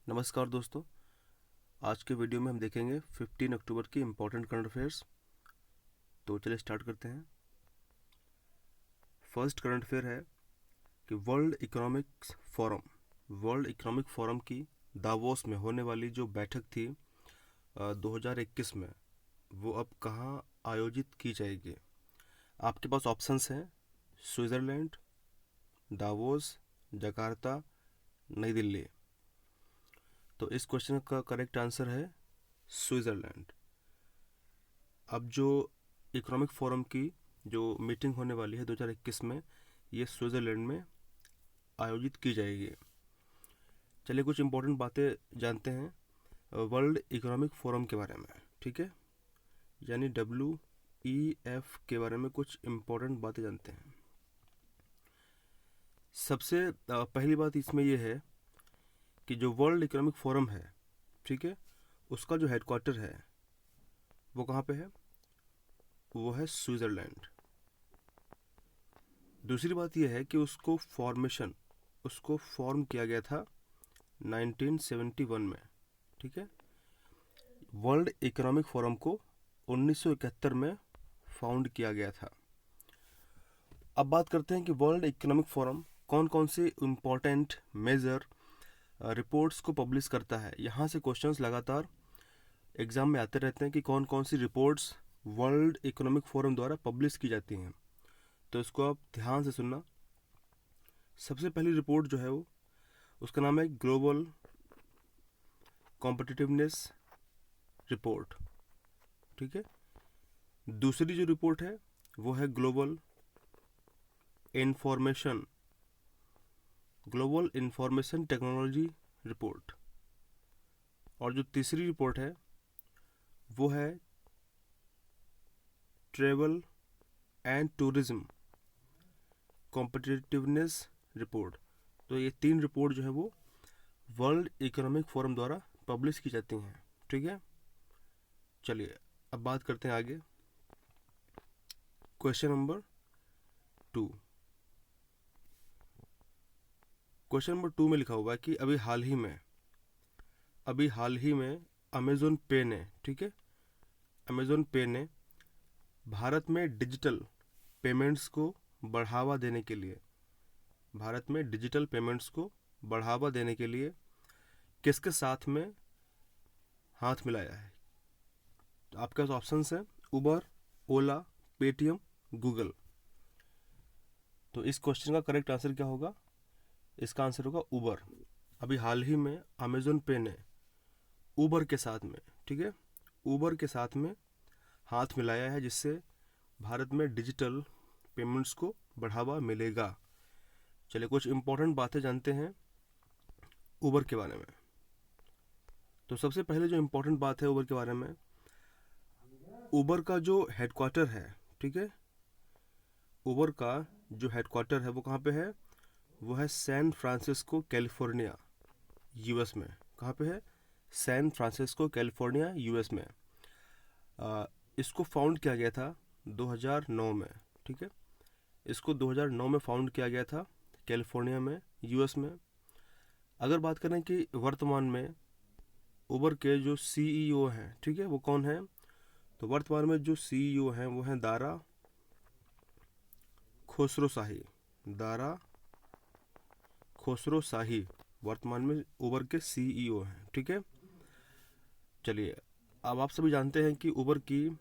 नमस्कार दोस्तों। आज के वीडियो में हम देखेंगे 15 अक्टूबर की इम्पोर्टेंट करंट अफेयर्स। तो चलिए स्टार्ट करते हैं। फर्स्ट करंट अफेयर है कि वर्ल्ड इकोनॉमिक फोरम की दावोस में होने वाली जो बैठक थी 2021 में, वो अब कहाँ आयोजित की जाएगी। आपके पास ऑप्शंस हैं: स्विट्ज़रलैंड, दावोस, जकार्ता, नई दिल्ली। तो इस क्वेश्चन का करेक्ट आंसर है स्विट्ज़रलैंड। अब जो इकोनॉमिक फोरम की जो मीटिंग होने वाली है 2021 में, ये स्विट्ज़रलैंड में आयोजित की जाएगी। चलिए कुछ इम्पोर्टेंट बातें जानते हैं वर्ल्ड इकोनॉमिक फोरम के बारे में, ठीक है, यानी WEF के बारे में कुछ इम्पोर्टेंट बातें जानते हैं। सबसे पहली बात इसमें यह है कि जो वर्ल्ड इकोनॉमिक फोरम है, ठीक है, उसका जो हेडक्वार्टर है वो कहाँ पे है? वो है स्विट्ज़रलैंड। दूसरी बात यह है कि उसको फॉर्म किया गया था 1971 में, ठीक है। वर्ल्ड इकोनॉमिक फोरम को 1971 में फाउंड किया गया था। अब बात करते हैं कि वर्ल्ड इकोनॉमिक फोरम कौन कौन से इम्पोर्टेंट मेजर रिपोर्ट्स को पब्लिश करता है। यहाँ से क्वेश्चंस लगातार एग्जाम में आते रहते हैं कि कौन कौन सी रिपोर्ट्स वर्ल्ड इकोनॉमिक फोरम द्वारा पब्लिश की जाती हैं। तो इसको आप ध्यान से सुनना। सबसे पहली रिपोर्ट जो है वो, उसका नाम है ग्लोबल कॉम्पिटिटिवनेस रिपोर्ट, ठीक है। दूसरी जो रिपोर्ट है वो है ग्लोबल इंफॉर्मेशन टेक्नोलॉजी रिपोर्ट। और जो तीसरी रिपोर्ट है वो है travel and tourism competitiveness report. तो ये तीन रिपोर्ट जो है वो वर्ल्ड इकोनॉमिक फोरम द्वारा पब्लिश की जाती हैं, ठीक है। चलिए अब बात करते हैं आगे। Question number 2। क्वेश्चन नंबर 2 में लिखा हुआ है कि अभी हाल ही में अमेज़न पे ने, ठीक है, अमेज़न पे ने भारत में डिजिटल पेमेंट्स को बढ़ावा देने के लिए किसके साथ में हाथ मिलाया है। तो आपके पास ऑप्शंस हैं: उबर, ओला, पेटीएम, गूगल। तो इस क्वेश्चन का करेक्ट आंसर क्या होगा? इसका आंसर होगा उबर। अभी हाल ही में अमेज़न पे ने उबर के साथ में, ठीक है, उबर के साथ में हाथ मिलाया है, जिससे भारत में डिजिटल पेमेंट्स को बढ़ावा मिलेगा। चलिए कुछ इम्पोर्टेंट बातें जानते हैं उबर के बारे में। तो सबसे पहले जो इम्पोर्टेंट बात है उबर के बारे में, उबर का जो हेडक्वार्टर है, ठीक है, उबर का जो हेडक्वार्टर है वो कहाँ पे है? वो है सैन फ्रांसिस्को कैलिफोर्निया, यूएस में। कहाँ पे है? सैन फ्रांसिस्को कैलिफोर्निया, यूएस में। इसको फाउंड किया गया था 2009 में, ठीक है। इसको 2009 में फाउंड किया गया था कैलिफोर्निया में, यूएस में। अगर बात करें कि वर्तमान में उबर के जो सीईओ हैं, ठीक है, वो कौन है? तो वर्तमान में जो सीईओ हैं वो हैं दारा खोसरो शाही वर्तमान में उबर के सीईओ हैं, ठीक है। चलिए अब आप सभी जानते हैं कि उबर की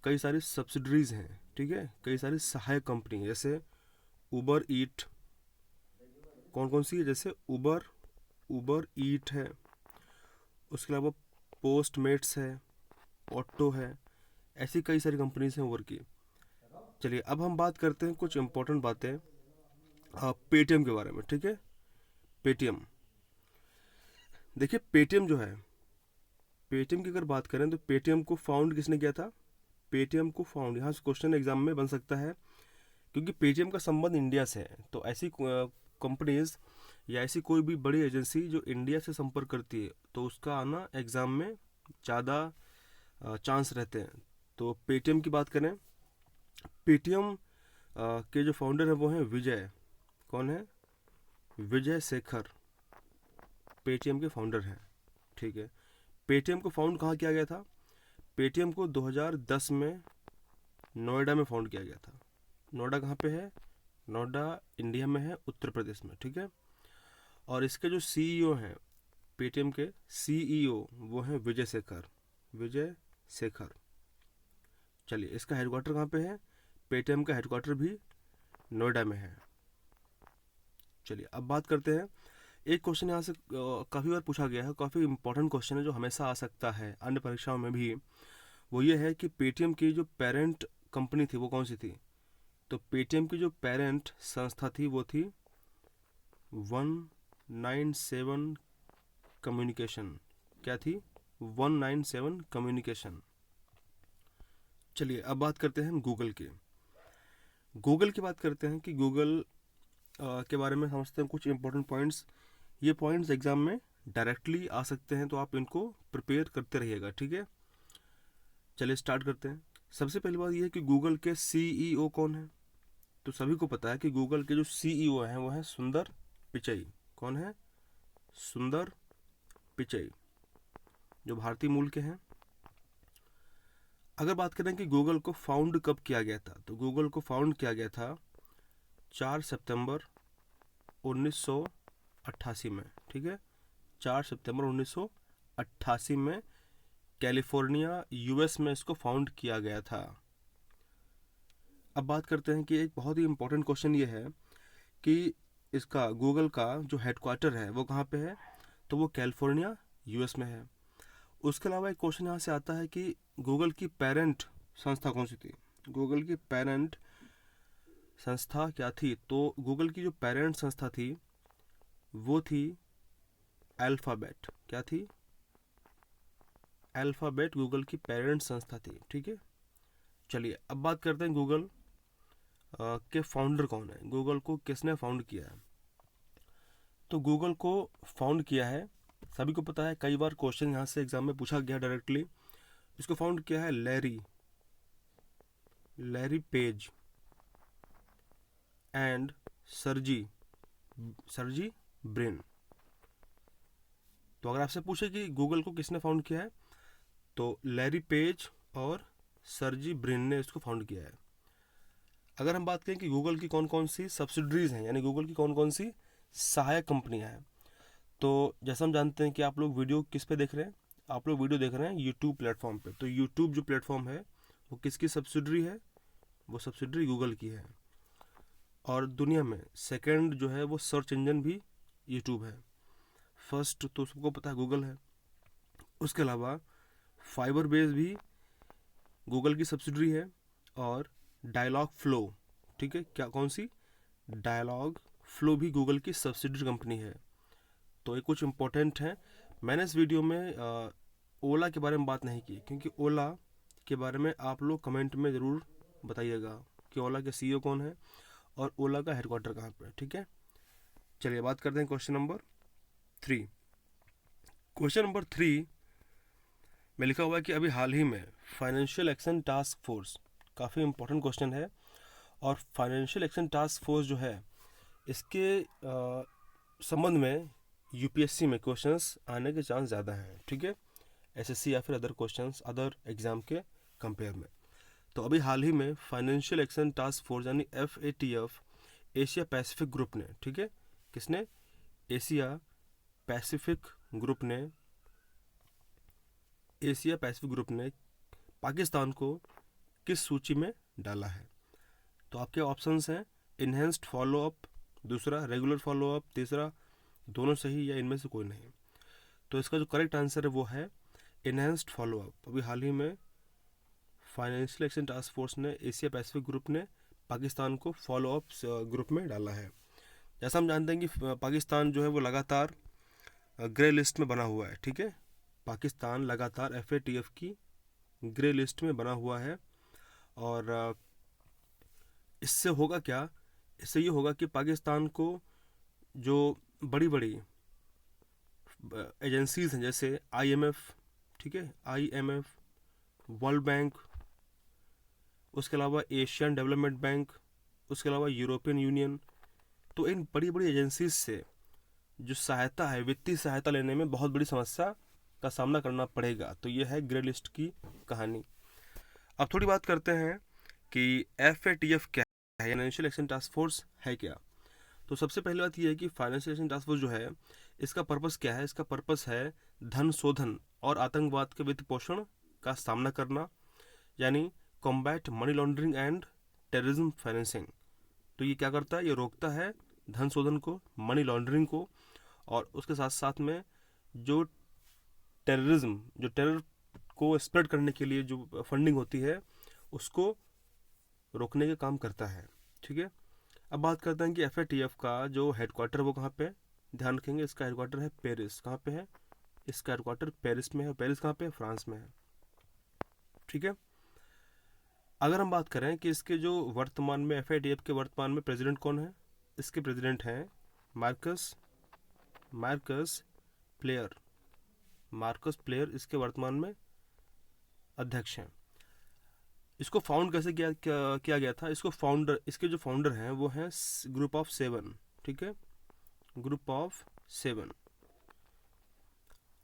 कई सारी सब्सिडरीज हैं, ठीक है, कई सारी सहायक कंपनी, जैसे उबर ईट। कौन कौन सी है? जैसे उबर ईट है, उसके अलावा पोस्टमेट्स है, ऑटो है, ऐसी कई सारी कंपनीज हैं उबर की। चलिए अब हम बात करते हैं कुछ इंपॉर्टेंट बातें पेटीएम के बारे में, ठीक है। पेटीएम, देखिए पेटीएम जो है, पेटीएम की अगर बात करें तो पेटीएम को फाउंड किसने किया था? पेटीएम को फाउंड, यहाँ से क्वेश्चन एग्जाम में बन सकता है, क्योंकि पेटीएम का संबंध इंडिया से है। तो ऐसी कंपनीज या ऐसी कोई भी बड़ी एजेंसी जो इंडिया से संपर्क करती है, तो उसका आना एग्ज़ाम में ज़्यादा चांस रहते हैं। तो पेटीएम की बात करें, पेटीएम के जो फाउंडर हैं वो हैं विजय। कौन है? विजय शेखर, पेटीएम के फाउंडर हैं, ठीक है। पेटीएम को फाउंड कहाँ किया गया था? पेटीएम को 2010 में नोएडा में फाउंड किया गया था। नोएडा कहाँ पे है? नोएडा इंडिया में है, उत्तर प्रदेश में, ठीक है। और इसके जो सीईओ हैं, पेटीएम के सीईओ, वो हैं विजय शेखर। चलिए, इसका हेडक्वार्टर कहाँ पे है? पेटीएम का हेडक्वार्टर भी नोएडा में है। चलिए, अब बात करते हैं, एक क्वेश्चन यहाँ से काफ़ी बार पूछा गया है, काफ़ी इंपॉर्टेंट क्वेश्चन है जो हमेशा आ सकता है अन्य परीक्षाओं में भी। वो ये है कि पेटीएम की जो पेरेंट कंपनी थी वो कौन सी थी? तो पेटीएम की जो पेरेंट संस्था थी वो थी 197 कम्युनिकेशन। क्या थी? 197 कम्युनिकेशन। चलिए, अब बात करते हैं हम गूगल की बात करते हैं कि गूगल के बारे में समझते हैं कुछ इंपॉर्टेंट पॉइंट्स। ये पॉइंट्स एग्जाम में डायरेक्टली आ सकते हैं, तो आप इनको प्रिपेयर करते रहिएगा, ठीक है। चलिए, स्टार्ट करते हैं। सबसे पहली बात यह है कि गूगल के सीईओ कौन है? तो सभी को पता है कि गूगल के जो सीईओ हैं वो हैं सुंदर पिचई। कौन है? सुंदर पिचई, जो भारतीय मूल के हैं। अगर बात करें कि गूगल को फाउंड कब किया गया था, तो गूगल को फाउंड किया गया था 4 सितंबर 1988 में, ठीक है। 4 सितंबर 1988 में कैलिफोर्निया, यूएस में इसको फाउंड किया गया था। अब बात करते हैं कि एक बहुत ही इंपॉर्टेंट क्वेश्चन ये है कि इसका गूगल का जो हेडक्वार्टर है वो कहाँ पे है? तो वो कैलिफोर्निया, यूएस में है। उसके अलावा एक क्वेश्चन यहाँ से आता है कि गूगल की पेरेंट संस्था कौन सी थी? गूगल की पेरेंट संस्था क्या थी? तो गूगल की जो पेरेंट संस्था थी वो थी अल्फ़ाबेट। क्या थी? अल्फ़ाबेट गूगल की पेरेंट संस्था थी, ठीक है। चलिए, अब बात करते हैं गूगल के फाउंडर कौन है, गूगल को किसने फाउंड किया है। तो गूगल को फाउंड किया है, सभी को पता है, कई बार क्वेश्चन यहाँ से एग्जाम में पूछा गया डायरेक्टली। इसको फाउंड किया है Larry page and Sergey Brin. तो अगर आपसे पूछे कि गूगल को किसने फाउंड किया है, तो लैरी पेज और सर्जी ब्रिन ने इसको फाउंड किया है। अगर हम बात करें कि गूगल की कौन कौन सी सब्सिडरीज हैं, यानी गूगल की कौन कौन सी सहायक कंपनियां हैं, तो जैसा हम जानते हैं कि आप लोग वीडियो किस पे देख रहे हैं? आप लोग वीडियो देख रहे हैं यूट्यूब प्लेटफॉर्म पे। तो यूट्यूब जो प्लेटफॉर्म है वो किसकी सब्सिडरी है? वो सब्सिडरी गूगल की है। और दुनिया में सेकंड जो है वो सर्च इंजन भी यूट्यूब है। फर्स्ट तो सबको पता है गूगल है। उसके अलावा फाइबर बेस भी गूगल की सब्सिडरी है, और डायलॉग फ्लो, ठीक है, क्या कौन सी? डायलॉग फ्लो भी गूगल की सब्सिडरी कंपनी है। तो ये कुछ इंपॉर्टेंट हैं। मैंने इस वीडियो में ओला के बारे में बात नहीं की, क्योंकि ओला के बारे में आप लोग कमेंट में ज़रूर बताइएगा कि ओला के सीईओ कौन है और ओला का हेडक्वार्टर कहाँ पर है, ठीक है। चलिए, बात करते हैं क्वेश्चन नंबर 3। क्वेश्चन नंबर 3 में लिखा हुआ है कि अभी हाल ही में फाइनेंशियल एक्शन टास्क फोर्स, काफ़ी इंपॉर्टेंट क्वेश्चन है, और फाइनेंशियल एक्शन टास्क फोर्स जो है इसके संबंध में यूपीएससी में क्वेश्चंस आने के चांस ज़्यादा हैं, ठीक है, एसएससी या फिर अदर क्वेश्चंस अदर एग्जाम के कंपेयर में। तो अभी हाल ही में फाइनेंशियल एक्शन टास्क फोर्स यानी FATF एशिया पैसिफिक ग्रुप ने, ठीक है, किसने? एशिया पैसिफिक ग्रुप ने पाकिस्तान को किस सूची में डाला है? तो आपके ऑप्शंस हैं इन्हेंस्ड फॉलोअप, दूसरा रेगुलर फॉलोअप, तीसरा दोनों सही, या इनमें से कोई नहीं। तो इसका जो करेक्ट आंसर है वो है इन्हेंस्ड फॉलोअप। अभी हाल ही में फाइनेंशियल एक्शन टास्क फोर्स ने, एशिया पैसिफिक ग्रुप ने पाकिस्तान को फॉलोअप ग्रुप में डाला है। जैसा हम जानते हैं कि पाकिस्तान जो है वो लगातार ग्रे लिस्ट में बना हुआ है, ठीक है। पाकिस्तान लगातार FATF की ग्रे लिस्ट में बना हुआ है, और इससे होगा क्या? इससे ये होगा कि पाकिस्तान को जो बड़ी बड़ी एजेंसीज हैं, जैसे IMF, ठीक है, IMF, वर्ल्ड बैंक, उसके अलावा एशियन डेवलपमेंट बैंक, उसके अलावा यूरोपियन यूनियन, तो इन बड़ी बड़ी एजेंसीज से जो सहायता है, वित्तीय सहायता लेने में बहुत बड़ी समस्या का सामना करना पड़ेगा। तो ये है ग्रे लिस्ट की कहानी। अब थोड़ी बात करते हैं कि FATF क्या है, फाइनेंशियल एक्शन टास्क फोर्स है क्या। तो सबसे पहली बात यह है कि फाइनेंशियल एक्शन टास्क फोर्स जो है, इसका पर्पस क्या है। इसका पर्पस है धन शोधन और आतंकवाद के वित्त पोषण का सामना करना, यानी combat money laundering and terrorism financing. तो ये क्या करता है, ये रोकता है धन शोधन को, मनी लॉन्ड्रिंग को, और उसके साथ साथ में जो टेररिज्म, जो टेरर को स्प्रेड करने के लिए जो फंडिंग होती है, उसको रोकने का काम करता है। ठीक है। अब बात करते हैं कि FATF का जो हेडक्वार्टर वो कहाँ पे है। ध्यान रखेंगे इसका हेडक्वार्टर है पेरिस। कहाँ पे है, इसका हेडक्वार्टर पेरिस में है। पेरिस कहाँ पे है, फ्रांस में है। ठीक है। अगर हम बात करें कि इसके जो वर्तमान में FATF के वर्तमान में प्रेसिडेंट कौन है, इसके प्रेसिडेंट हैं मार्कस प्लेयर। मार्कस प्लेयर इसके वर्तमान में अध्यक्ष हैं। इसको फाउंड कैसे किया गया था। इसके जो फाउंडर हैं वो हैं ग्रुप ऑफ 7। ठीक है, ग्रुप ऑफ 7।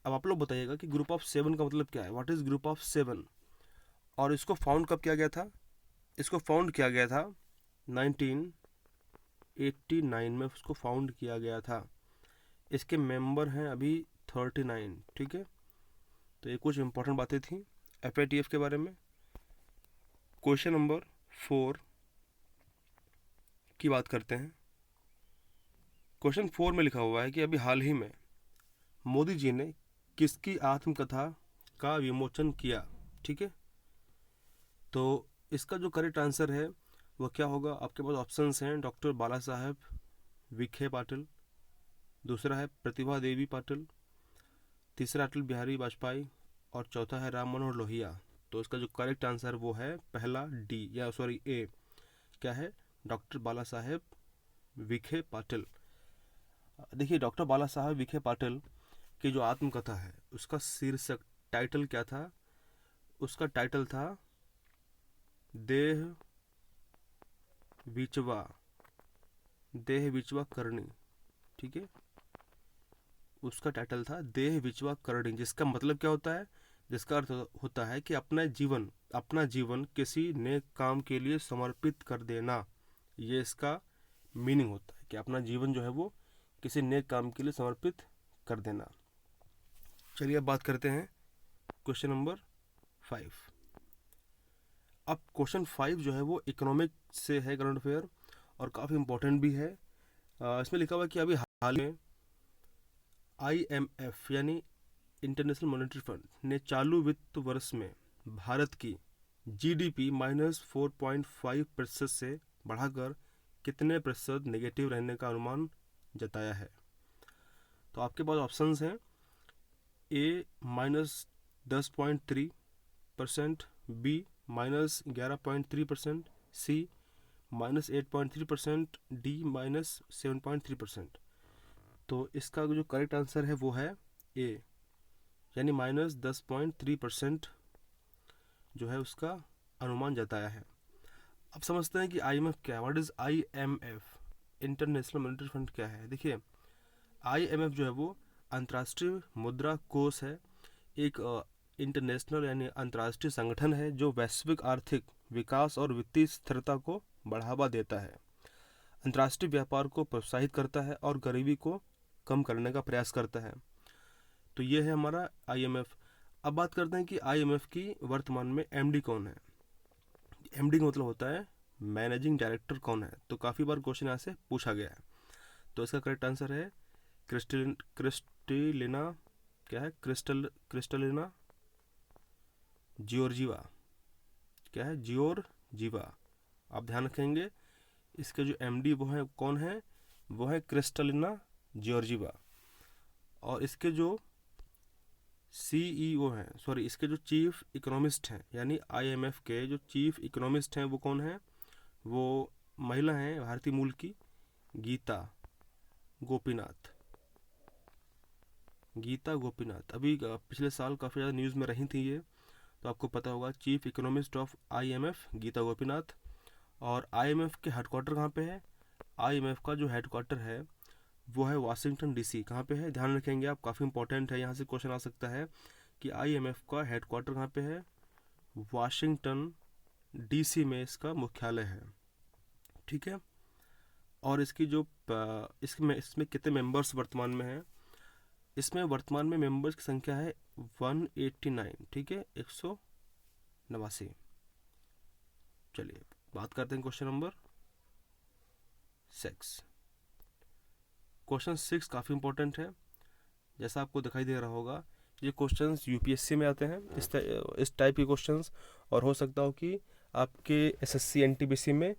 अब आप लोग बताइएगा कि ग्रुप ऑफ 7 का मतलब क्या है, व्हाट इज ग्रुप ऑफ 7। और इसको फाउंड कब किया गया था, इसको फाउंड किया गया था 1989 में, उसको फाउंड किया गया था। इसके मेंबर हैं अभी 39। ठीक है। तो ये कुछ इंपॉर्टेंट बातें थी FATF के बारे में। क्वेश्चन नंबर 4 की बात करते हैं। क्वेश्चन 4 में लिखा हुआ है कि अभी हाल ही में मोदी जी ने किसकी आत्मकथा का विमोचन किया। ठीक है। तो इसका जो करेक्ट आंसर है वह क्या होगा, आपके पास ऑप्शंस हैं। डॉक्टर बाला साहेब विखे पाटिल, दूसरा है प्रतिभा देवी पाटिल, तीसरा अटल बिहारी वाजपेयी, और चौथा है राम मनोहर लोहिया। तो इसका जो करेक्ट आंसर वो है पहला डी, या सॉरी ए, क्या है, डॉक्टर बाला साहेब विखे पाटिल। देखिए डॉक्टर बाला साहेब विखे पाटिल की जो आत्मकथा है उसका शीर्षक, टाइटल क्या था, उसका टाइटल था देह विचवा करणी। ठीक है, उसका टाइटल था देह विचवा करणी, जिसका मतलब क्या होता है, जिसका अर्थ होता है कि अपना जीवन किसी नेक काम के लिए समर्पित कर देना। ये इसका मीनिंग होता है कि अपना जीवन जो है वो किसी नेक काम के लिए समर्पित कर देना। चलिए अब बात करते हैं क्वेश्चन नंबर 5। अब क्वेश्चन 5 जो है वो इकोनॉमिक से है, करंट अफेयर, और काफ़ी इंपॉर्टेंट भी है। इसमें लिखा हुआ है कि अभी हाल में IMF यानी इंटरनेशनल मॉनेटरी फंड ने चालू वित्त वर्ष में भारत की GDP -4.5% से बढ़ाकर कितने प्रतिशत नेगेटिव रहने का अनुमान जताया है। तो आपके पास ऑप्शंस हैं A -10.3%, B -11.3%, C -8.3%, D -7.3%। तो इसका जो करेक्ट आंसर है वो है A, यानी -10.3% जो है उसका अनुमान जताया है। अब समझते हैं कि IMF क्या है, what is IMF, international monetary fund क्या है। देखिए IMF जो है वो अंतर्राष्ट्रीय मुद्रा कोष है, एक इंटरनेशनल यानी अंतर्राष्ट्रीय संगठन है जो वैश्विक आर्थिक विकास और वित्तीय स्थिरता को बढ़ावा देता है, अंतर्राष्ट्रीय व्यापार को प्रोत्साहित करता है और गरीबी को कम करने का प्रयास करता है। तो ये है हमारा IMF। अब बात करते हैं कि IMF की वर्तमान में MD कौन है। MD का मतलब होता है मैनेजिंग डायरेक्टर कौन है। तो काफ़ी बार क्वेश्चन यहाँ से पूछा गया है। तो इसका करेक्ट आंसर है क्रिस्टलिना, क्या है, क्रिस्टलिना जियोर्जीवा। क्या है, जियोर्जीवा। आप ध्यान रखेंगे इसके जो MD वो है कौन है, वो है क्रिस्टलिना जियोर्जीवा। और इसके जो CEO हैं, सॉरी इसके जो चीफ इकोनॉमिस्ट हैं, यानी IMF के जो चीफ इकोनॉमिस्ट हैं वो कौन है, वो महिला हैं भारतीय मूल की, गीता गोपीनाथ। अभी पिछले साल काफ़ी ज़्यादा न्यूज़ में रही थी ये, तो आपको पता होगा, chief economist of IMF Gita Gopinath. और IMF के हेडक्वार्टर कहाँ पे है, IMF का जो हेडक्वार्टर है वो है वाशिंगटन डीसी। कहाँ पे है, ध्यान रखेंगे आप, काफ़ी इंपॉर्टेंट है, यहाँ से क्वेश्चन आ सकता है कि IMF का हेडक्वार्टर कहाँ पे है, वाशिंगटन डीसी में इसका मुख्यालय है, ठीक है। और इसकी जो इसमें कितने मेंबर्स वर्तमान में हैं, इसमें वर्तमान में मेंबर्स की संख्या है 189, ठीक है, 189। चलिए बात करते हैं क्वेश्चन नंबर 6। क्वेश्चन 6 काफ़ी इंपॉर्टेंट है, जैसा आपको दिखाई दे रहा होगा ये क्वेश्चंस UPSC में आते हैं, इस टाइप के क्वेश्चंस, और हो सकता हो कि आपके SSC NTPC में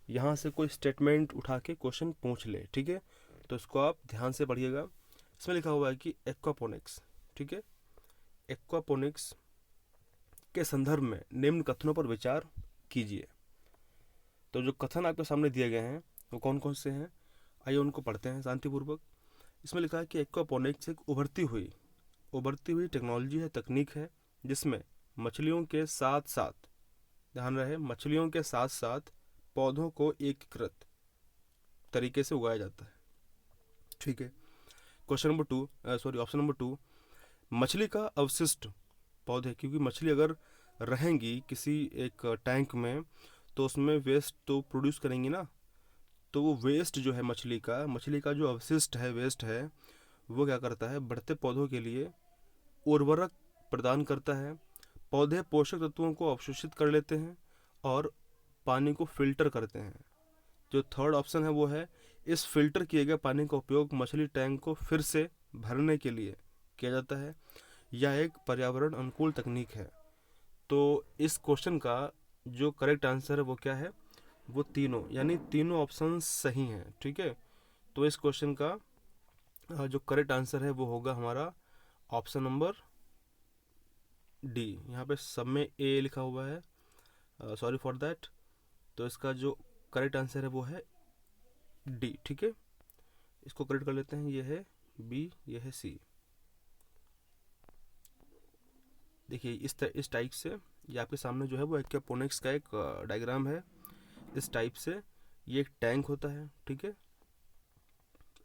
यहाँ से कोई स्टेटमेंट उठा के क्वेश्चन पूछ ले, ठीक है। तो इसको आप ध्यान से पढ़िएगा। इसमें लिखा हुआ है कि एक्वापोनिक्स, ठीक है, एक्वापोनिक्स के संदर्भ में निम्न कथनों पर विचार कीजिए। तो जो कथन आपके सामने दिए गए हैं वो कौन कौन से हैं, आइए उनको पढ़ते हैं शांतिपूर्वक। इसमें लिखा है कि एक्वापोनिक्स एक उभरती हुई टेक्नोलॉजी है, तकनीक है, जिसमें मछलियों के साथ साथ, ध्यान रहे, मछलियों के साथ साथ पौधों को एकीकृत तरीके से उगाया जाता है, ठीक है। ऑप्शन नंबर 2, मछली का अवशिष्ट पौधे, क्योंकि मछली अगर रहेंगी किसी एक टैंक में तो उसमें वेस्ट तो प्रोड्यूस करेंगी ना, तो वो वेस्ट जो है मछली का जो अवशिष्ट है, वेस्ट है, वो क्या करता है, बढ़ते पौधों के लिए उर्वरक प्रदान करता है। पौधे पोषक तत्वों को अवशोषित कर लेते हैं और पानी को फिल्टर करते हैं। जो थर्ड ऑप्शन है वो है, इस फिल्टर किए गए पानी का उपयोग मछली टैंक को फिर से भरने के लिए किया जाता है। यह एक पर्यावरण अनुकूल तकनीक है। तो इस क्वेश्चन का जो करेक्ट आंसर है वो क्या है, वो तीनों, यानी तीनों ऑप्शन सही हैं, ठीक है। तो इस क्वेश्चन का जो करेक्ट आंसर है वो होगा हमारा ऑप्शन नंबर डी। यहाँ पे सब में ए लिखा हुआ है, सॉरी फॉर दैट। तो इसका जो करेक्ट आंसर है वो है डी, ठीक है। इसको करेक्ट कर लेते हैं, ये है बी, ये है सी। देखिए इस टाइप से ये आपके सामने जो है वो एक्वापोनिक्स का एक डायग्राम है। इस टाइप से ये एक टैंक होता है, ठीक है।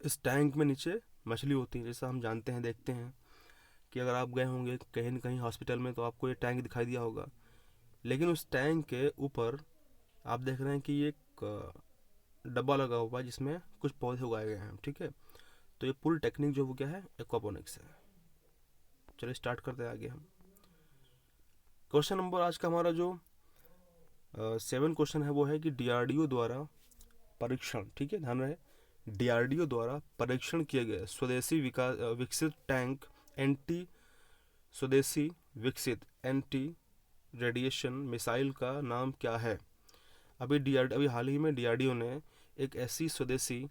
इस टैंक में नीचे मछली होती है, जैसा हम जानते हैं, देखते हैं कि अगर आप गए होंगे कहीं न कहीं हॉस्पिटल में तो आपको ये टैंक दिखाई दिया होगा। लेकिन उस टैंक के ऊपर आप देख रहे हैं कि ये एक डब्बा लगा हुआ है जिसमें कुछ पौधे उगाए गए हैं, ठीक है। तो ये पूरी टेक्निक जो वो क्या है, एक्वापोनिक्स है। चलिए स्टार्ट करते हैं आगे हम। क्वेश्चन नंबर आज का हमारा जो 7 क्वेश्चन है वो है कि DRDO द्वारा परीक्षण, ठीक है, ध्यान रहे, DRDO द्वारा परीक्षण किए गए स्वदेशी एंटी रेडिएशन मिसाइल का नाम क्या है। अभी हाल ही में DRDO ने एक ऐसी स्वदेशी,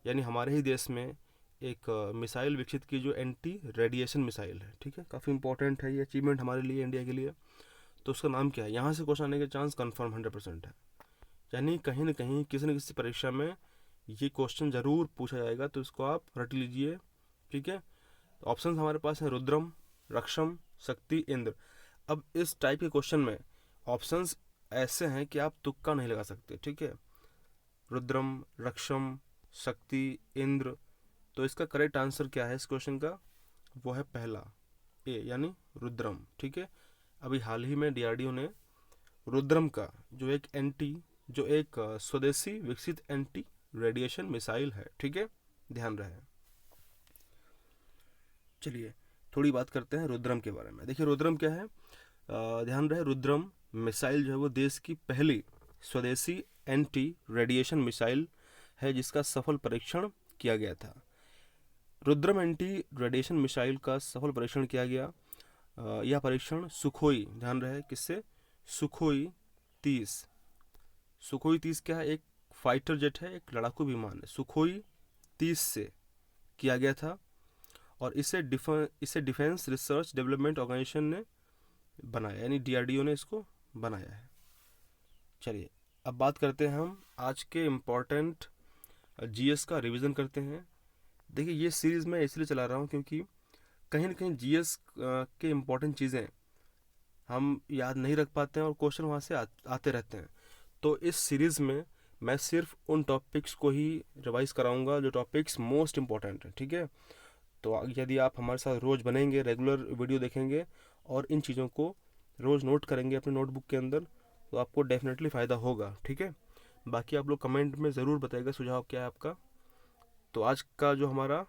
यानी हमारे ही देश में एक मिसाइल विकसित की जो एंटी रेडिएशन मिसाइल है, ठीक है। काफ़ी इंपॉर्टेंट है ये अचीवमेंट हमारे लिए, इंडिया के लिए। तो उसका नाम क्या है, यहाँ से क्वेश्चन आने के चांस कंफर्म 100% है, यानी कहीं ना कहीं किसी न किसी परीक्षा में ये क्वेश्चन ज़रूर पूछा जाएगा। तो इसको आप रट लीजिए, ठीक है। ऑप्शन हमारे पास है रुद्रम, रक्षम, शक्ति, इंद्र। अब इस टाइप के क्वेश्चन में ऑप्शंस ऐसे हैं कि आप तुक्का नहीं लगा सकते, ठीक है। रुद्रम, रक्षम, शक्ति, इंद्र। तो इसका करेक्ट आंसर क्या है इस क्वेश्चन का, वो है पहला ए, यानी रुद्रम, ठीक है। अभी हाल ही में DRDO ने रुद्रम का जो एक स्वदेशी विकसित एंटी रेडिएशन मिसाइल है, ठीक है, ध्यान रहे। चलिए थोड़ी बात करते हैं रुद्रम के बारे में। देखिए रुद्रम क्या है, ध्यान रहे, रुद्रम मिसाइल जो है वो देश की पहली स्वदेशी एंटी रेडिएशन मिसाइल है जिसका सफल परीक्षण किया गया था। रुद्रम एंटी रेडिएशन मिसाइल का सफल परीक्षण किया गया। यह परीक्षण सुखोई, ध्यान रहे, किससे, सुखोई 30 क्या है, एक फाइटर जेट है, एक लड़ाकू विमान है, सुखोई 30 से किया गया था। और इसे डिफेंस रिसर्च डेवलपमेंट ऑर्गेनाइजेशन ने बनाया, यानी DRDO ने इसको बनाया है। चलिए अब बात करते हैं हम आज के इम्पोर्टेंट GS का रिवीजन करते हैं। देखिए ये सीरीज़ मैं इसलिए चला रहा हूँ क्योंकि कहीं ना कहीं GS के इम्पोर्टेंट चीज़ें हम याद नहीं रख पाते हैं और क्वेश्चन वहाँ से आते रहते हैं। तो इस सीरीज़ में मैं सिर्फ उन टॉपिक्स को ही रिवाइज कराऊंगा जो टॉपिक्स मोस्ट इम्पॉर्टेंट हैं, ठीक है। तो यदि आप हमारे साथ रोज़ बनेंगे, रेगुलर वीडियो देखेंगे और इन चीज़ों को रोज़ नोट करेंगे अपने नोटबुक के अंदर, तो आपको डेफिनेटली फ़ायदा होगा, ठीक है। बाकी आप लोग कमेंट में ज़रूर बताइएगा सुझाव क्या है आपका। तो आज का जो हमारा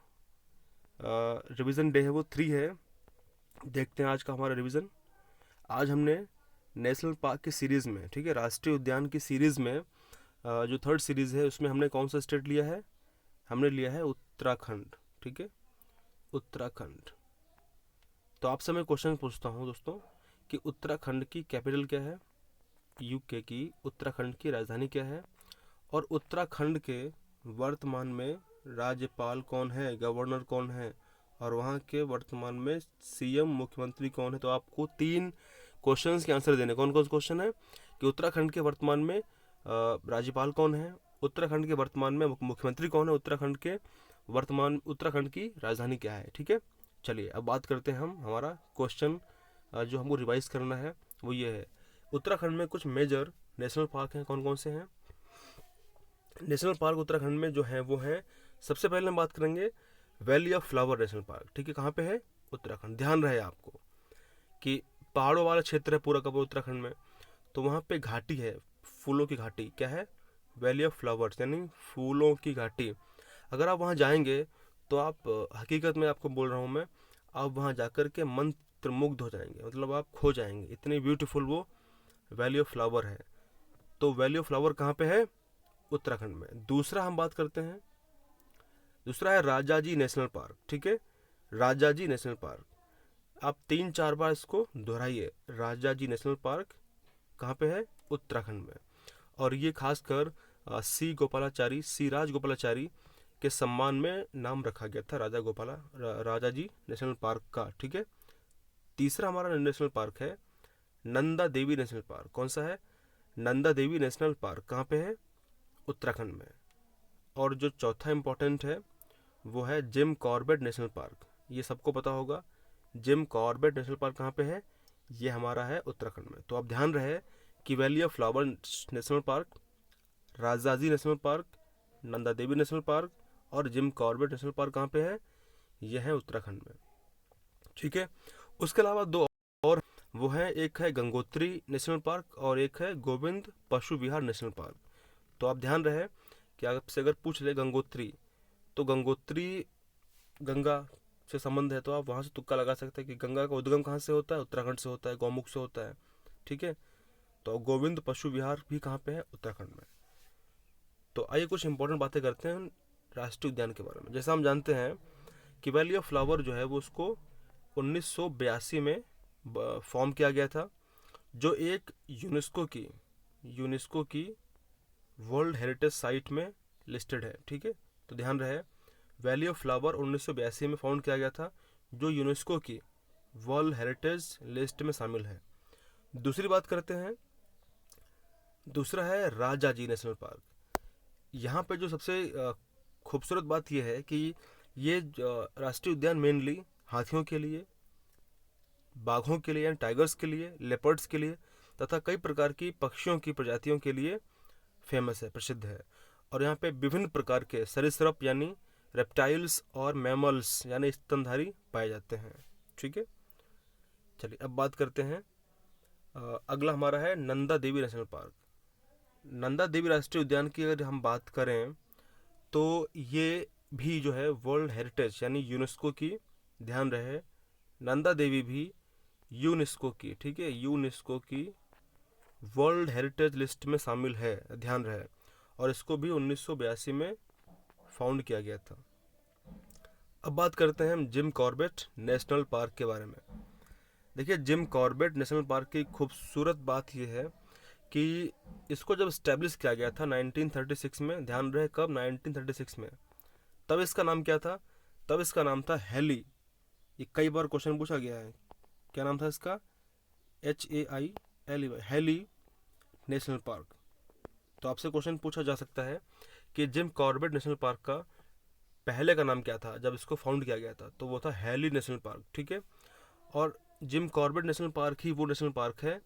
रिवीजन डे है वो 3 है। देखते हैं आज का हमारा रिवीजन। आज हमने नेशनल पार्क की सीरीज़ में, ठीक है, राष्ट्रीय उद्यान की सीरीज़ में जो थर्ड सीरीज़ है उसमें हमने कौन सा स्टेट लिया है? हमने लिया है उत्तराखंड, ठीक है, उत्तराखंड। तो आपसे मैं क्वेश्चन पूछता हूँ दोस्तों कि उत्तराखंड की कैपिटल क्या है? यूके की उत्तराखंड की राजधानी क्या है? और उत्तराखंड के वर्तमान में राज्यपाल कौन है, गवर्नर कौन है, और वहाँ के वर्तमान में सीएम मुख्यमंत्री कौन है? तो आपको 3 क्वेश्चंस के आंसर देने। कौन कौन से क्वेश्चन है कि उत्तराखंड के वर्तमान में राज्यपाल कौन है, उत्तराखंड के वर्तमान में मुख्यमंत्री कौन है, उत्तराखंड की राजधानी क्या है, ठीक है। चलिए अब बात करते हैं हम। हमारा क्वेश्चन जो हमको रिवाइज करना है वो ये है, उत्तराखंड में कुछ मेजर नेशनल पार्क हैं, कौन कौन से हैं? नेशनल पार्क उत्तराखंड में जो है वो है, सबसे पहले हम बात करेंगे valley of flower national park, ठीक है। कहाँ पे है? उत्तराखंड। ध्यान रहे आपको कि पहाड़ों वाला क्षेत्र है पूरा का पूरा उत्तराखंड में, तो वहाँ पे घाटी है, फूलों की घाटी। क्या है? वैली ऑफ फ्लावर्स, यानी फूलों की घाटी। अगर आप वहाँ जाएंगे तो आप हकीकत में आपको बोल रहा हूँ मैं, आप वहाँ जाकर के मंत्रमुग्ध हो जाएंगे, मतलब आप खो जाएंगे, इतनी ब्यूटीफुल वो वैली ऑफ फ्लावर है। तो वैली ऑफ फ्लावर कहाँ पे है? उत्तराखंड में। दूसरा हम बात करते हैं, दूसरा है राजाजी नेशनल पार्क, ठीक है, राजाजी नेशनल पार्क। आप 3-4 बार इसको दोहराइए, राजाजी नेशनल पार्क कहाँ पे है? उत्तराखंड में। और ये खासकर सी राज गोपालाचारी के सम्मान में नाम रखा गया था राजाजी नेशनल पार्क का, ठीक है। तीसरा हमारा नेशनल पार्क है नंदा देवी नेशनल पार्क। कौन सा है? नंदा देवी नेशनल पार्क कहाँ पे है? उत्तराखंड में। और जो चौथा इंपॉर्टेंट है वो है जिम कॉर्बेट नेशनल पार्क। ये सबको पता होगा, जिम कॉर्बेट नेशनल पार्क कहाँ पे है? ये हमारा है उत्तराखंड में। तो आप ध्यान रहे कि valley of flower national park, Rajaji national park, Nanda Devi national park और जिम कॉर्बेट नेशनल पार्क कहाँ पे है? यह है उत्तराखंड में, ठीक है। उसके अलावा 2 और वो है, एक है गंगोत्री नेशनल पार्क और एक है गोविंद पशु विहार नेशनल पार्क। तो आप ध्यान रहे कि आपसे अगर पूछ ले गंगोत्री, तो गंगोत्री गंगा से संबंध है, तो आप वहाँ से तुक्का लगा सकते हैं कि गंगा का उद्गम कहाँ से होता है? उत्तराखंड से होता है, गौमुख से होता है, ठीक है। तो गोविंद पशु विहार भी कहाँ पे है? उत्तराखंड में। तो आइए कुछ इंपॉर्टेंट बातें करते हैं राष्ट्रीय उद्यान के बारे में। जैसा हम जानते हैं कि वैली ऑफ फ्लावर जो है वो उसको 1982 में फॉर्म किया गया था, जो एक यूनेस्को की वर्ल्ड हेरिटेज साइट में लिस्टेड है, ठीक है। तो ध्यान रहे, वैली ऑफ फ्लावर 1982 में फाउंड किया गया था, जो यूनेस्को की वर्ल्ड हेरिटेज लिस्ट में शामिल है। दूसरी बात करते हैं, दूसरा है राजाजी नेशनल पार्क। यहाँ पे जो सबसे खूबसूरत बात यह है कि ये राष्ट्रीय उद्यान मेनली हाथियों के लिए, बाघों के लिए यानी टाइगर्स के लिए, लेपर्ड्स के लिए तथा कई प्रकार की पक्षियों की प्रजातियों के लिए फेमस है, प्रसिद्ध है। और यहाँ पे विभिन्न प्रकार के सरीसृप यानी रेप्टाइल्स और मैमल्स यानी स्तनधारी पाए जाते हैं, ठीक है। चलिए अब बात करते हैं, अगला हमारा है नंदा देवी नेशनल पार्क। नंदा देवी राष्ट्रीय उद्यान की अगर हम बात करें तो ये भी जो है वर्ल्ड हेरिटेज यानी यूनेस्को की, ध्यान रहे, नंदा देवी भी यूनेस्को की, ठीक है, यूनेस्को की वर्ल्ड हेरिटेज लिस्ट में शामिल है, ध्यान रहे। और इसको भी 1982 में फाउंड किया गया था। अब बात करते हैं हम जिम कॉर्बेट नेशनल पार्क के बारे में। देखिए, जिम कॉर्बेट नेशनल पार्क की खूबसूरत बात यह है कि इसको जब इस्टेब्लिश किया गया था 1936 में, ध्यान रहे कब? 1936 में। तब इसका नाम क्या था? तब इसका नाम था हेली। ये कई बार क्वेश्चन पूछा गया है, क्या नाम था इसका? HAILEY, heli national park. तो आपसे क्वेश्चन पूछा जा सकता है कि जिम कॉर्बेट नेशनल पार्क का पहले का नाम क्या था जब इसको फाउंड किया गया था? तो वो था हेली नेशनल पार्क, ठीक है। और जिम कॉर्बेट नेशनल पार्क ही वो नेशनल पार्क है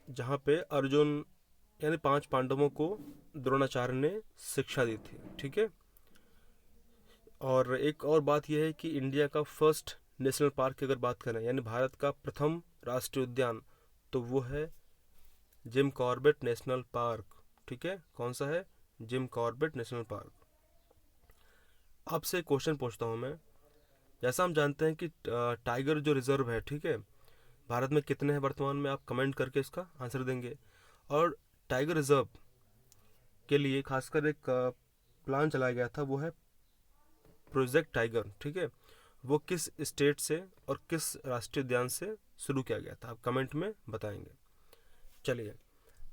जहाँ पे अर्जुन यानी 5 पांडवों को द्रोणाचार्य ने शिक्षा दी थी, ठीक है। और एक और बात यह है कि इंडिया का फर्स्ट नेशनल पार्क की अगर बात करें, यानी भारत का प्रथम राष्ट्रीय उद्यान, तो वो है जिम कॉर्बेट नेशनल पार्क, ठीक है। कौन सा है? Jim Corbett national park. आपसे क्वेश्चन पूछता हूँ मैं। जैसा हम जानते हैं कि टाइगर जो रिजर्व है, ठीक है, भारत में कितने हैं वर्तमान में, आप कमेंट करके इसका आंसर देंगे। और टाइगर रिजर्व के लिए खासकर एक प्लान चलाया गया था, वो है प्रोजेक्ट टाइगर, ठीक है। वो किस स्टेट से और किस राष्ट्रीय उद्यान से शुरू किया गया था, आप कमेंट में बताएंगे। चलिए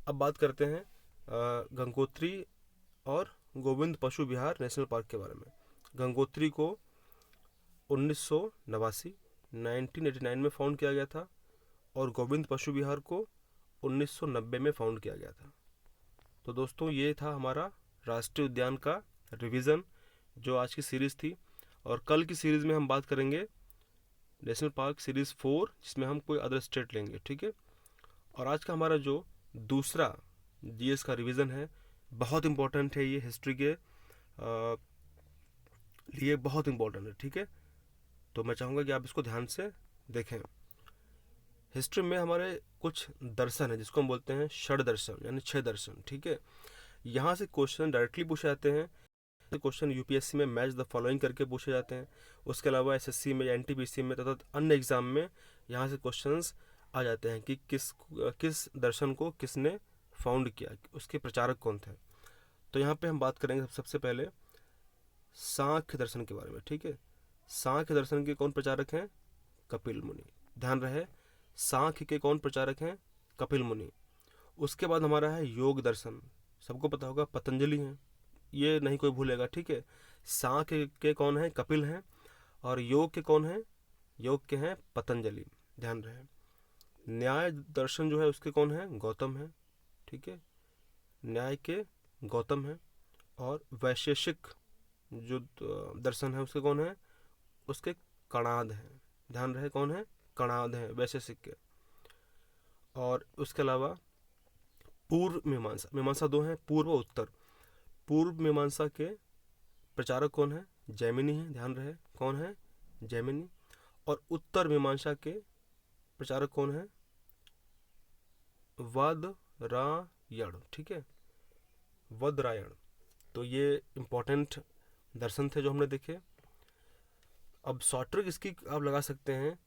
अब बात करते हैं गंगोत्री और गोविंद पशु विहार नेशनल पार्क के बारे में। गंगोत्री को 1989 में फाउंड किया गया था और गोविंद पशु विहार को 1990 में फाउंड किया गया था। तो दोस्तों ये था हमारा राष्ट्रीय उद्यान का रिवीजन जो आज की सीरीज़ थी। और कल की सीरीज़ में हम बात करेंगे नेशनल पार्क सीरीज़ 4, जिसमें हम कोई अदर स्टेट लेंगे, ठीक है। और आज का हमारा जो दूसरा जीएस का रिवीजन है, बहुत इंपॉर्टेंट है, ये हिस्ट्री के लिए बहुत इंपॉर्टेंट है, ठीक है। तो मैं चाहूँगा कि आप इसको ध्यान से देखें। हिस्ट्री में हमारे कुछ दर्शन है जिसको हम बोलते हैं षड दर्शन, यानी 6 दर्शन, ठीक है। यहाँ से क्वेश्चन डायरेक्टली पूछे जाते हैं, क्वेश्चन यूपीएससी में मैच द फॉलोइंग करके पूछे जाते हैं। उसके अलावा एसएससी में या एनटीपीसी में तथा अन्य एग्जाम में यहाँ से क्वेश्चंस आ जाते हैं कि किस दर्शन को किसने फाउंड किया, उसके प्रचारक कौन थे। तो यहाँ पे हम बात करेंगे सबसे पहले सांख्य दर्शन के बारे में, ठीक है। सांख्य दर्शन के कौन प्रचारक हैं? कपिल मुनि। ध्यान रहे, सांख्य के कौन प्रचारक हैं? कपिल मुनि। उसके बाद हमारा है योग दर्शन, सबको पता होगा पतंजलि हैं, ये नहीं कोई भूलेगा, ठीक है। सांख्य के कौन है? कपिल हैं। और योग के कौन है? योग के हैं पतंजलि, ध्यान रहे। न्याय दर्शन जो है उसके कौन है? गौतम है, ठीक है, न्याय के गौतम है। और वैशेषिक जो दर्शन है उसके कौन है? उसके कणाद हैं, ध्यान रहे, कौन है? कणाद हैं वैशेषिक के। और उसके अलावा पूर्व मीमांसा, मीमांसा 2 हैं, पूर्व और उत्तर। पूर्व मीमांसा के प्रचारक कौन है? जैमिनी है, ध्यान रहे, कौन है? जैमिनी। और उत्तर मीमांसा के प्रचारक कौन है? वदरायण, ठीक है, वदरायण। तो ये इंपॉर्टेंट दर्शन थे जो हमने देखे। अब शॉर्ट ट्रिक इसकी आप लगा सकते हैं,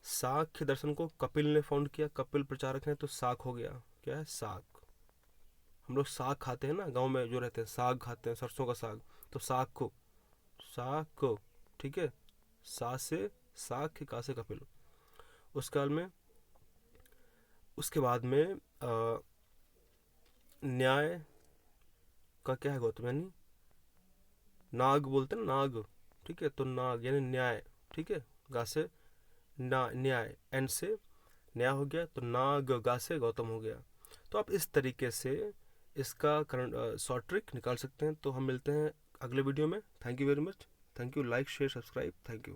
साख दर्शन को कपिल ने फाउंड किया, कपिल प्रचारक हैं, तो साख हो गया, क्या है? साग। हम लोग साग खाते हैं ना, गांव में जो रहते हैं साग खाते हैं, सरसों का साग, तो साग को, ठीक है, सा से साग, का से कपिल। उस काल में, उसके बाद में न्याय का क्या है? गौतम, यानी नाग बोलते हैं, नाग, ठीक है, तो नाग यानी न्याय, ठीक है, गा से न्याय, एन से न्याय हो गया, तो नाग, गा से गौतम हो गया। तो आप इस तरीके से इसका करंट शॉर्ट ट्रिक निकाल सकते हैं। तो हम मिलते हैं अगले वीडियो में। Thank you very much. Thank you, like share subscribe, thank you.